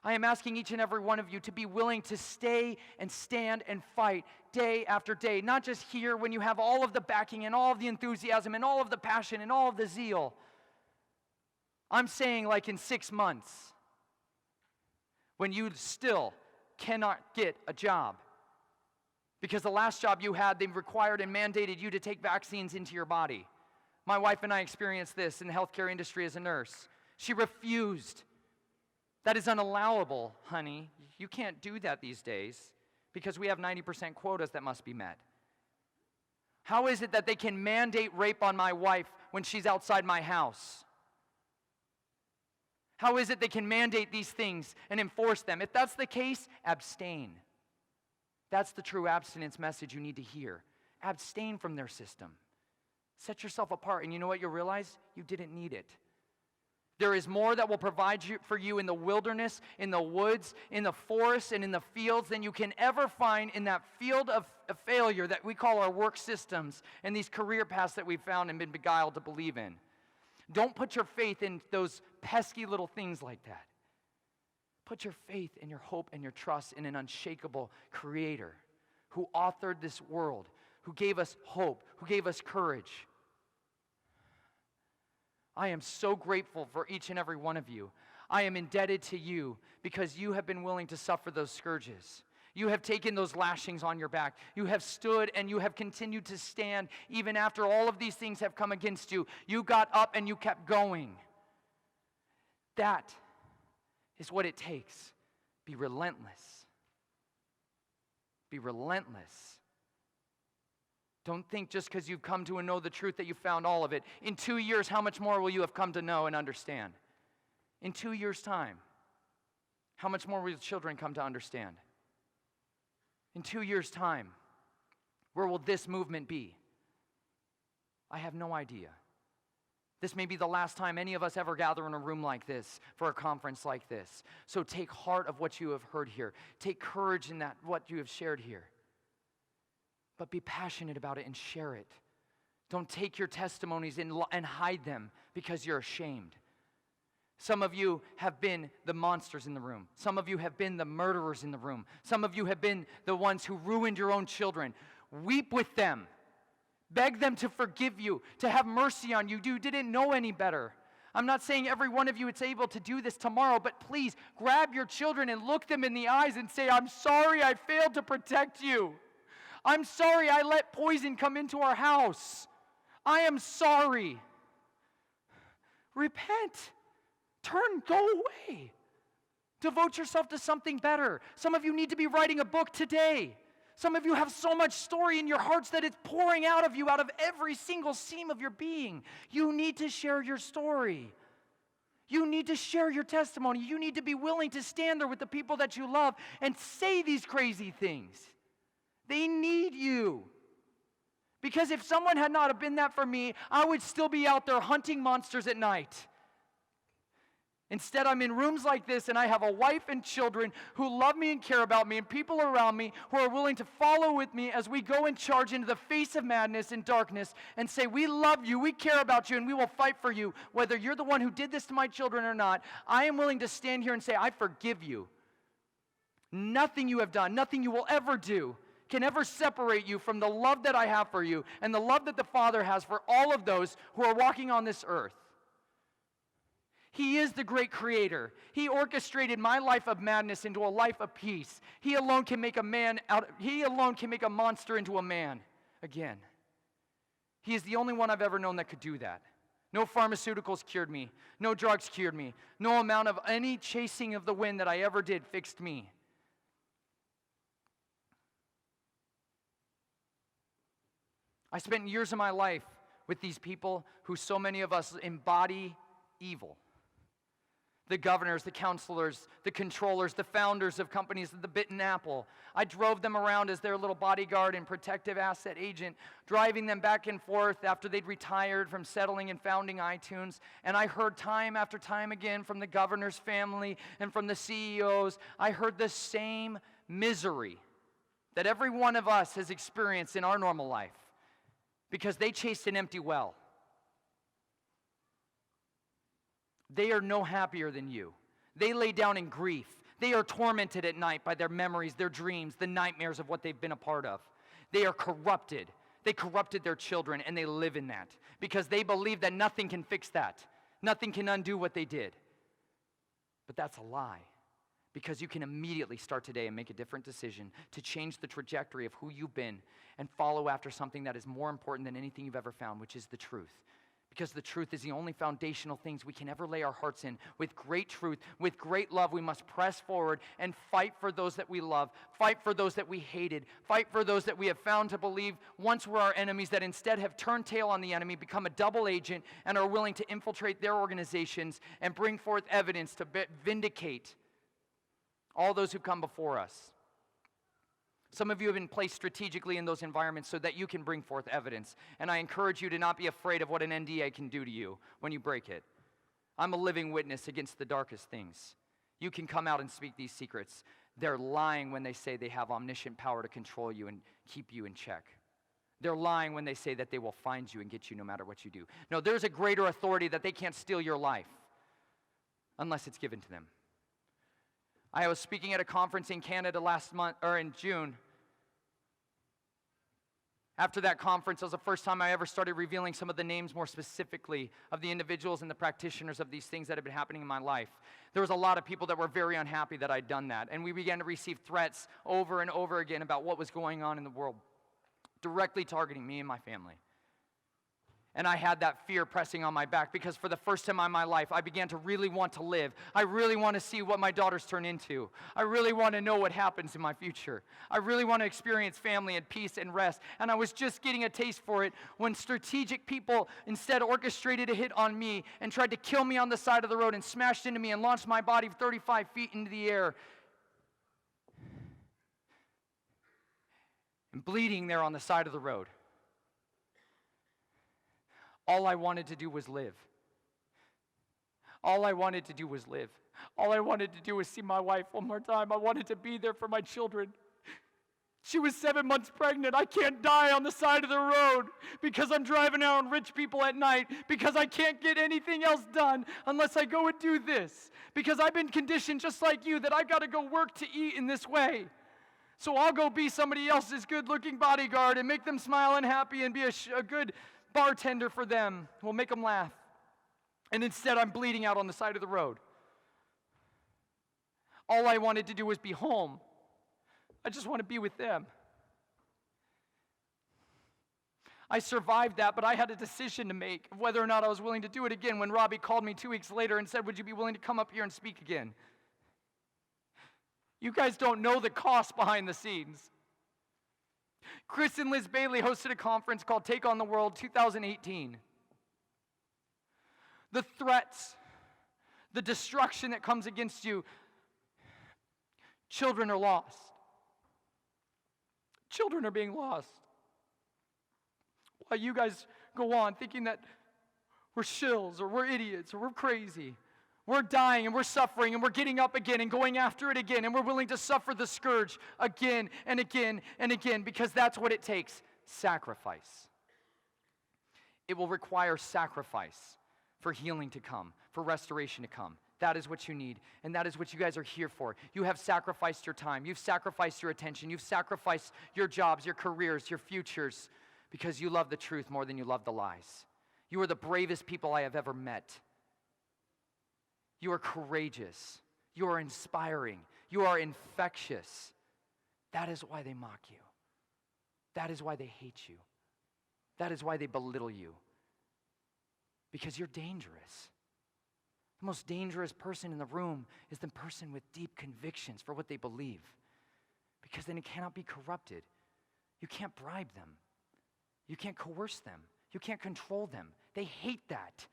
Speaker 2: I am asking each and every one of you to be willing to stay and stand and fight day after day. Not just here when you have all of the backing and all of the enthusiasm and all of the passion and all of the zeal. I'm saying like in 6 months, when you still cannot get a job. Because the last job you had, they required and mandated you to take vaccines into your body. My wife and I experienced this in the healthcare industry as a nurse. She refused. That is unallowable, honey. You can't do that these days because we have 90% quotas that must be met. How is it that they can mandate rape on my wife when she's outside my house? How is it they can mandate these things and enforce them? If that's the case, abstain. That's the true abstinence message you need to hear. Abstain from their system. Set yourself apart, and you know what you'll realize? You didn't need it. There is more that will provide for you in the wilderness, in the woods, in the forests, and in the fields than you can ever find in that field of failure that we call our work systems and these career paths that we've found and been beguiled to believe in. Don't put your faith in those pesky little things like that. Put your faith and your hope and your trust in an unshakable Creator who authored this world, who gave us hope, who gave us courage. I am so grateful for each and every one of you. I am indebted to you because you have been willing to suffer those scourges. You have taken those lashings on your back. You have stood and you have continued to stand even after all of these things have come against you. You got up and you kept going. That is what it takes. Be relentless. Be relentless. Don't think just because you've come to know the truth that you found all of it. In 2 years, how much more will you have come to know and understand? In 2 years' time, how much more will your children come to understand? In 2 years' time, where will this movement be? I have no idea. This may be the last time any of us ever gather in a room like this for a conference like this. So take heart of what you have heard here. Take courage in that, what you have shared here. But be passionate about it and share it. Don't take your testimonies and hide them because you're ashamed. Some of you have been the monsters in the room. Some of you have been the murderers in the room. Some of you have been the ones who ruined your own children. Weep with them. Beg them to forgive you, to have mercy on you. You didn't know any better. I'm not saying every one of you is able to do this tomorrow, but please grab your children and look them in the eyes and say, I'm sorry I failed to protect you. I'm sorry I let poison come into our house. I am sorry. Repent. Turn, go away. Devote yourself to something better. Some of you need to be writing a book today. Some of you have so much story in your hearts that it's pouring out of you, out of every single seam of your being. You need to share your story. You need to share your testimony. You need to be willing to stand there with the people that you love and say these crazy things. They need you. Because if someone had not have been that for me, I would still be out there hunting monsters at night. Instead, I'm in rooms like this, and I have a wife and children who love me and care about me, and people around me who are willing to follow with me as we go and charge into the face of madness and darkness and say, we love you, we care about you, and we will fight for you. Whether you're the one who did this to my children or not, I am willing to stand here and say, I forgive you. Nothing you have done, nothing you will ever do can ever separate you from the love that I have for you and the love that the Father has for all of those who are walking on this earth. He is the great creator. He orchestrated my life of madness into a life of peace. He alone can make a monster into a man again. He is the only one I've ever known that could do that. No pharmaceuticals cured me. No drugs cured me. No amount of any chasing of the wind that I ever did fixed me. I spent years of my life with these people who so many of us embody evil. The governors, the counselors, the controllers, the founders of companies, the bitten apple. I drove them around as their little bodyguard and protective asset agent, driving them back and forth after they'd retired from settling and founding iTunes. And I heard time after time again from the governor's family and from the CEOs, I heard the same misery that every one of us has experienced in our normal life because they chased an empty well. They are no happier than you. They lay down in grief. They are tormented at night by their memories, their dreams, the nightmares of what they've been a part of. They are corrupted. They corrupted their children, and they live in that because they believe that nothing can fix that. Nothing can undo what they did. But that's a lie, because you can immediately start today and make a different decision to change the trajectory of who you've been and follow after something that is more important than anything you've ever found, which is the truth. Because the truth is the only foundational things we can ever lay our hearts in. With great truth, with great love, we must press forward and fight for those that we love, fight for those that we hated, fight for those that we have found to believe once were our enemies, that instead have turned tail on the enemy, become a double agent, and are willing to infiltrate their organizations and bring forth evidence to vindicate all those who come before us. Some of you have been placed strategically in those environments so that you can bring forth evidence. And I encourage you to not be afraid of what an NDA can do to you when you break it. I'm a living witness against the darkest things. You can come out and speak these secrets. They're lying when they say they have omniscient power to control you and keep you in check. They're lying when they say that they will find you and get you no matter what you do. No, there's a greater authority that they can't steal your life unless it's given to them. I was speaking at a conference in Canada last month, or in June. After that conference, it was the first time I ever started revealing some of the names more specifically of the individuals and the practitioners of these things that have been happening in my life. There was a lot of people that were very unhappy that I'd done that, and we began to receive threats over and over again about what was going on in the world, directly targeting me and my family. And I had that fear pressing on my back because for the first time in my life, I began to really want to live. I really want to see what my daughters turn into. I really want to know what happens in my future. I really want to experience family and peace and rest. And I was just getting a taste for it when strategic people instead orchestrated a hit on me and tried to kill me on the side of the road and smashed into me and launched my body 35 feet into the air. And bleeding there on the side of the road. All I wanted to do was live. All I wanted to do was live. All I wanted to do was see my wife one more time. I wanted to be there for my children. She was 7 months pregnant. I can't die on the side of the road because I'm driving around rich people at night, because I can't get anything else done unless I go and do this, because I've been conditioned just like you that I've got to go work to eat in this way. So I'll go be somebody else's good-looking bodyguard and make them smile and happy and be a good bartender for them. We'll make them laugh. And instead, I'm bleeding out on the side of the road. All I wanted to do was be home. I just want to be with them. I survived that, but I had a decision to make of whether or not I was willing to do it again when Robbie called me 2 weeks later and said, would you be willing to come up here and speak again? You guys don't know the cost behind the scenes. Chris and Liz Bailey hosted a conference called Take on the World 2018. The threats, the destruction that comes against you, children are lost. Children are being lost. While you guys go on thinking that we're shills or we're idiots or we're crazy. We're dying and we're suffering and we're getting up again and going after it again, and we're willing to suffer the scourge again and again and again, because that's what it takes. Sacrifice. It will require sacrifice for healing to come, for restoration to come. That is what you need, and that is what you guys are here for. You have sacrificed your time. You've sacrificed your attention. You've sacrificed your jobs, your careers, your futures, because you love the truth more than you love the lies. You are the bravest people I have ever met. You are courageous. You are inspiring. You are infectious. That is why they mock you. That is why they hate you. That is why they belittle you. Because you're dangerous. The most dangerous person in the room is the person with deep convictions for what they believe. Because then it cannot be corrupted. You can't bribe them. You can't coerce them. You can't control them. They hate that.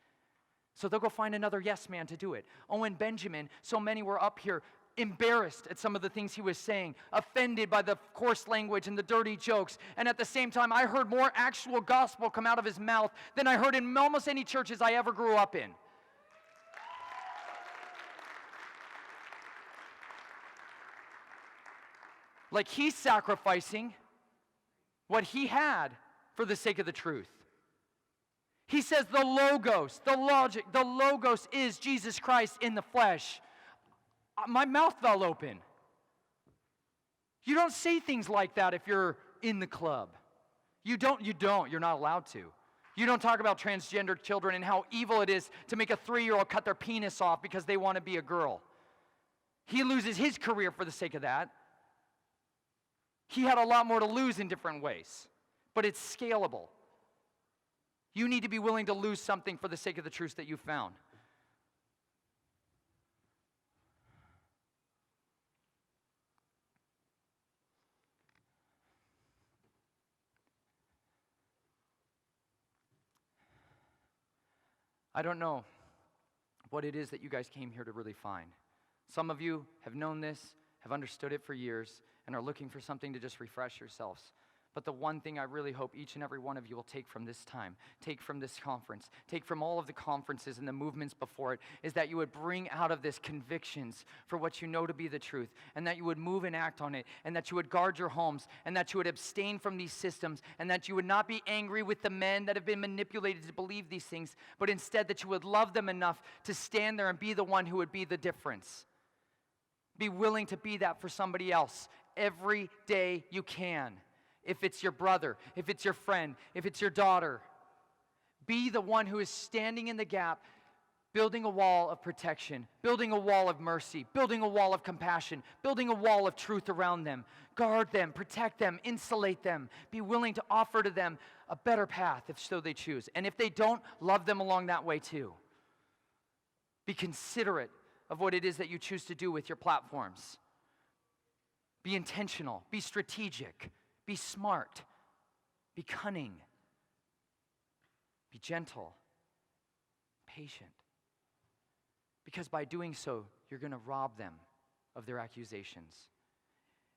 Speaker 2: So they'll go find another yes man to do it. Owen Benjamin, so many were up here embarrassed at some of the things he was saying, offended by the coarse language and the dirty jokes. And at the same time, I heard more actual gospel come out of his mouth than I heard in almost any churches I ever grew up in. Like he's sacrificing what he had for the sake of the truth. He says the logos, the logic, the logos is Jesus Christ in the flesh. My mouth fell open. You don't say things like that if you're in the club. You're not allowed to. You don't talk about transgender children and how evil it is to make a 3-year-old cut their penis off because they want to be a girl. He loses his career for the sake of that. He had a lot more to lose in different ways, but it's scalable. You need to be willing to lose something for the sake of the truths that you found. I don't know what it is that you guys came here to really find. Some of you have known this, have understood it for years, and are looking for something to just refresh yourselves. But the one thing I really hope each and every one of you will take from this time, take from this conference, take from all of the conferences and the movements before it, is that you would bring out of this convictions for what you know to be the truth, and that you would move and act on it, and that you would guard your homes, and that you would abstain from these systems, and that you would not be angry with the men that have been manipulated to believe these things, but instead that you would love them enough to stand there and be the one who would be the difference. Be willing to be that for somebody else every day you can. If it's your brother, if it's your friend, if it's your daughter, be the one who is standing in the gap, building a wall of protection, building a wall of mercy, building a wall of compassion, building a wall of truth around them. Guard them, protect them, insulate them. Be willing to offer to them a better path if so they choose. And if they don't, love them along that way too. Be considerate of what it is that you choose to do with your platforms. Be intentional, be strategic. Be smart, be cunning, be gentle, patient. Because by doing so, you're going to rob them of their accusations.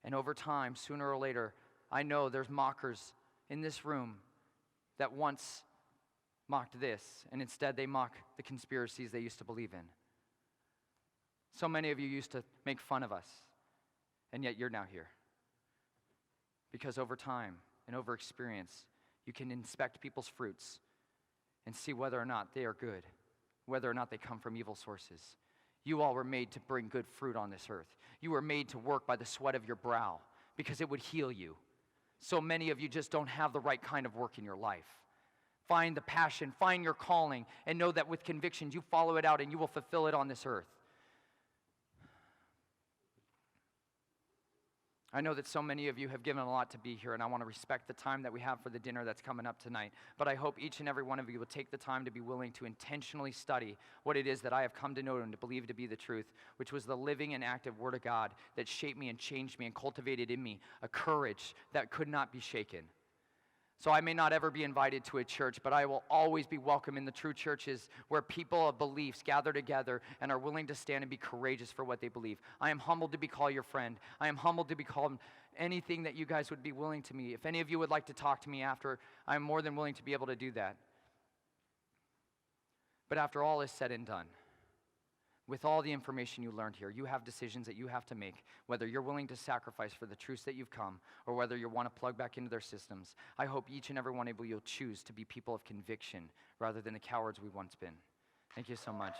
Speaker 2: And over time, sooner or later, I know there's mockers in this room that once mocked this, and instead they mock the conspiracies they used to believe in. So many of you used to make fun of us, and yet you're now here. Because over time and over experience, you can inspect people's fruits and see whether or not they are good, whether or not they come from evil sources. You all were made to bring good fruit on this earth. You were made to work by the sweat of your brow because it would heal you. So many of you just don't have the right kind of work in your life. Find the passion, find your calling, and know that with convictions you follow it out and you will fulfill it on this earth. I know that so many of you have given a lot to be here, and I want to respect the time that we have for the dinner that's coming up tonight. But I hope each and every one of you will take the time to be willing to intentionally study what it is that I have come to know and to believe to be the truth, which was the living and active Word of God that shaped me and changed me and cultivated in me a courage that could not be shaken. So I may not ever be invited to a church, but I will always be welcome in the true churches where people of beliefs gather together and are willing to stand and be courageous for what they believe. I am humbled to be called your friend. I am humbled to be called anything that you guys would be willing to me. If any of you would like to talk to me after, I'm more than willing to be able to do that. But after all is said and done, with all the information you learned here, you have decisions that you have to make, whether you're willing to sacrifice for the truths that you've come, or whether you want to plug back into their systems. I hope each and every one of you will choose to be people of conviction rather than the cowards we've once been. Thank you so much.